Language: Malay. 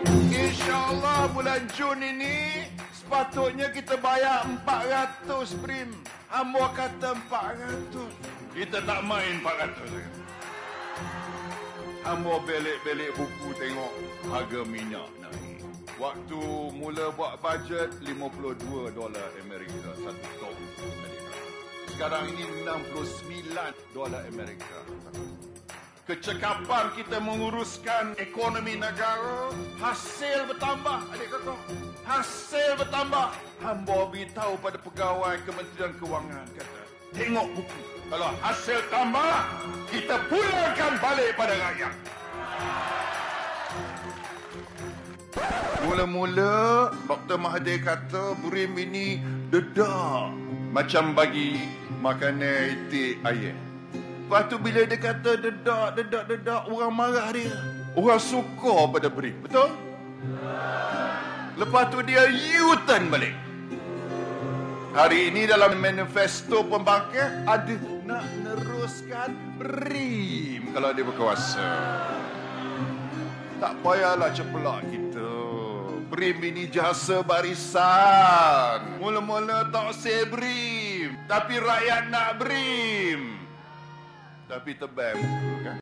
InsyaAllah bulan Jun ini sepatutnya kita bayar 400 prim. Hamba kata 400. Kita tak main 400. Hamba belik-belik buku tengok harga minyak naik. Waktu mula buat bajet $52 Amerika satu ton. Sekarang ini $69 Amerika. Kecekapan kita menguruskan ekonomi negara, hasil bertambah, adik kakak. Hasil bertambah. Hamba beritahu pada pegawai Kementerian Kewangan, kata, tengok buku. Kalau hasil tambah, kita pulangkan balik pada rakyat. Mula-mula, Dr. Mahathir kata, BRIM ini dedak. Macam bagi makanan itik ayam. Lepas tu bila dia kata dedak, orang marah dia. Orang suka pada BRIM, betul? Lepas tu dia U-turn balik. Hari ini dalam manifesto pembangkit ada nak neruskan BRIM kalau dia berkuasa. Tak payahlah cepelak kita. BRIM ini jasa barisan. Mula-mula tak say BRIM, tapi rakyat nak BRIM. Tapi tebal muka kan.